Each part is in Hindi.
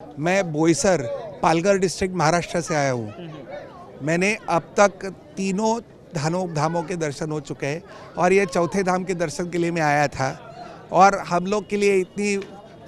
मैं बोईसर पालघर डिस्ट्रिक्ट महाराष्ट्र से आया हूँ। मैंने अब तक तीनों धामों के दर्शन हो चुके हैं और ये चौथे धाम के दर्शन के लिए मैं आया था। और हम लोग के लिए इतनी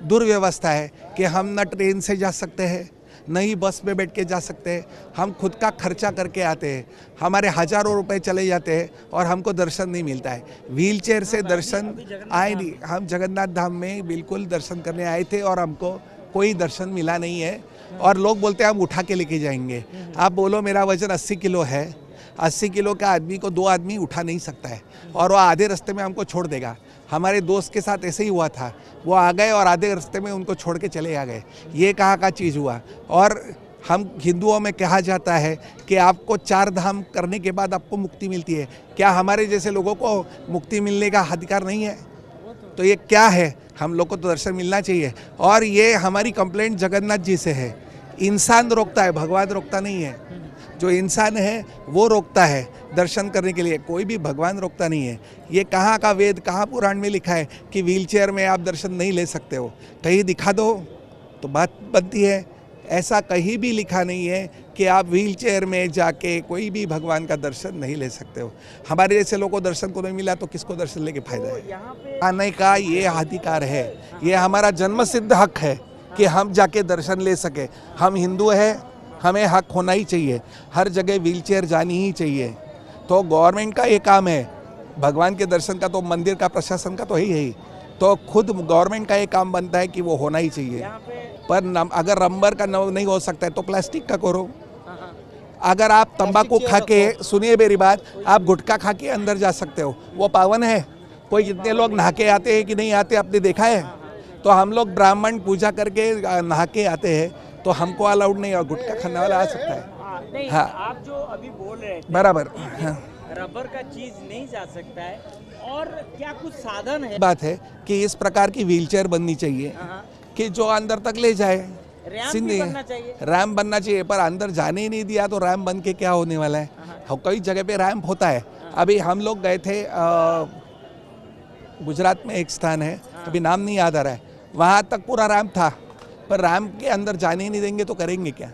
दुर्व्यवस्था है कि हम न ट्रेन से जा सकते हैं, न ही बस में बैठ के जा सकते हैं। हम खुद का खर्चा करके आते हैं, हमारे हज़ारों रुपए चले जाते हैं और हमको दर्शन नहीं मिलता है। व्हील चेयर से दर्शन आए नहीं। हम जगन्नाथ धाम में बिल्कुल दर्शन करने आए थे और हमको कोई दर्शन मिला नहीं है। और लोग बोलते हैं हम उठा के लेके जाएंगे। आप बोलो मेरा वजन 80 किलो है, 80 किलो का आदमी को 2 आदमी उठा नहीं सकता है और वो आधे रास्ते में हमको छोड़ देगा। हमारे दोस्त के साथ ऐसे ही हुआ था, वो आ गए और आधे रास्ते में उनको छोड़ के चले आ गए। ये कहाँ का चीज़ हुआ। और हम हिंदुओं में कहा जाता है कि आपको 4 धाम करने के बाद आपको मुक्ति मिलती है। क्या हमारे जैसे लोगों को मुक्ति मिलने का अधिकार नहीं है? तो ये क्या है? हम लोग को तो दर्शन मिलना चाहिए। और ये हमारी कंप्लेंट जगन्नाथ जी से है। इंसान रोकता है, भगवान रोकता नहीं है। जो इंसान है वो रोकता है दर्शन करने के लिए, कोई भी भगवान रोकता नहीं है। ये कहाँ का वेद, कहाँ पुराण में लिखा है कि व्हीलचेयर में आप दर्शन नहीं ले सकते हो? कहीं दिखा दो तो बात बनती है। ऐसा कहीं भी लिखा नहीं है कि आप व्हीलचेयर में जाके कोई भी भगवान का दर्शन नहीं ले सकते हो। हमारे जैसे लोगों को दर्शन को नहीं मिला तो किसको दर्शन लेके फायदा है? आने का ये अधिकार है, ये हमारा जन्मसिद्ध हक है कि हम जाके दर्शन ले सके। हम हिंदू हैं, हमें हक होना ही चाहिए। हर जगह व्हीलचेयर जानी ही चाहिए। तो गवर्नमेंट का ये काम है, भगवान के दर्शन का तो मंदिर का प्रशासन का तो है ही। तो खुद गवर्नमेंट का ये काम बनता है कि वो होना ही चाहिए। पर अगर रबर का नहीं हो सकता है तो प्लास्टिक का करो। अगर आप तंबाकू खा के, सुनिए मेरी बात, आप गुटखा खा के अंदर जा सकते हो, वो पावन है। कोई कितने लोग नहा के आते हैं कि नहीं आते, आपने देखा है? तो हम लोग ब्राह्मण पूजा करके नहा के आते हैं, तो हमको अलाउड नहीं, और गुटखा खाने वाला आ सकता है। नहीं, हाँ, आप जो अभी बोल रहे थे बराबर। हाँ, रबर का चीज नहीं जा सकता है, और क्या कुछ साधन है? बात है कि इस प्रकार की व्हीलचेयर बननी चाहिए कि जो अंदर तक ले जाए। रैंप भी बनना चाहिए। रैम्प बनना चाहिए, पर अंदर जाने ही नहीं दिया तो रैम्प बन के क्या होने वाला है? कई जगह पे रैम्प होता है। अभी हम लोग गए थे, गुजरात में एक स्थान है, अभी नाम नहीं याद आ रहा है, वहाँ तक पूरा रैम्प था, पर रैम्प के अंदर जाने ही नहीं देंगे तो करेंगे क्या?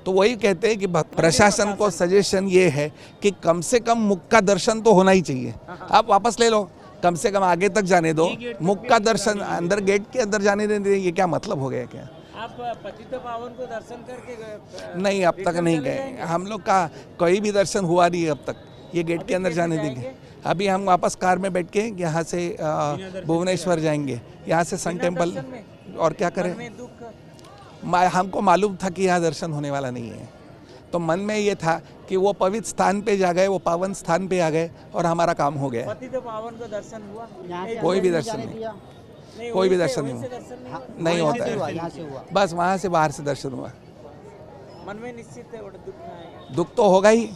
तो वही कहते हैं कि प्रशासन को सजेशन ये है कि कम से कम मुख का दर्शन तो होना ही चाहिए। आप वापस ले लो, कम से कम आगे तक जाने दो। मुख का दर्शन अंदर गेट के अंदर जाने देंगे, ये क्या मतलब हो गया? क्या आप पतित पावन को दर्शन करके नहीं, अब तक नहीं गए। हम लोग का कोई भी दर्शन हुआ नहीं है अब तक। ये गेट के अंदर जाने देंगे? अभी हम वापस कार में बैठ के यहाँ से भुवनेश्वर जाएंगे, यहाँ से सन टेम्पल, और क्या करें? हमको मालूम था कि यहाँ दर्शन होने वाला नहीं है, तो मन में ये था कि वो पवित्र स्थान पे जा गए, वो पावन स्थान पे आ गए और हमारा काम हो गया। पतित पावन को दर्शन हुआ? कोई भी दर्शन नहीं, कोई भी दर्शन नहीं होता है। बस वहाँ से बाहर से दर्शन हुआ। मन में निश्चित है दुख आएगा। दुख तो होगा ही,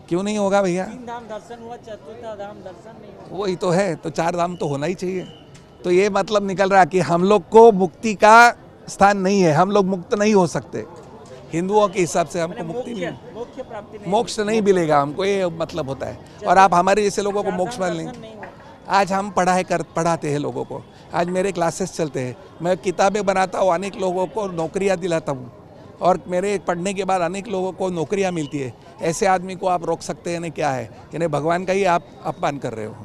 क्यों नहीं होगा भैया? 3 धाम दर्शन हुआ, चतुर्था धाम दर्शन नहीं हुआ। वही तो है, तो 4 धाम तो होना ही चाहिए। तो ये मतलब निकल रहा कि हम लोग को मुक्ति का स्थान नहीं है, हम लोग मुक्त नहीं हो सकते। हिंदुओं के हिसाब से हमको मुक्ति नहीं, मोक्ष नहीं मिलेगा हमको, ये मतलब होता है। और आप हमारे जैसे लोगों को मोक्ष मिल नहीं। आज हम पढ़ाते हैं लोगों को, आज मेरे क्लासेस चलते हैं, मैं किताबें बनाता हूँ, अनेक लोगों को नौकरियाँ दिलाता हूँ, और मेरे पढ़ने के बाद अनेक लोगों को नौकरियाँ मिलती है। ऐसे आदमी को आप रोक सकते हैं? क्या है? यानी भगवान का ही आप अपमान कर रहे हो।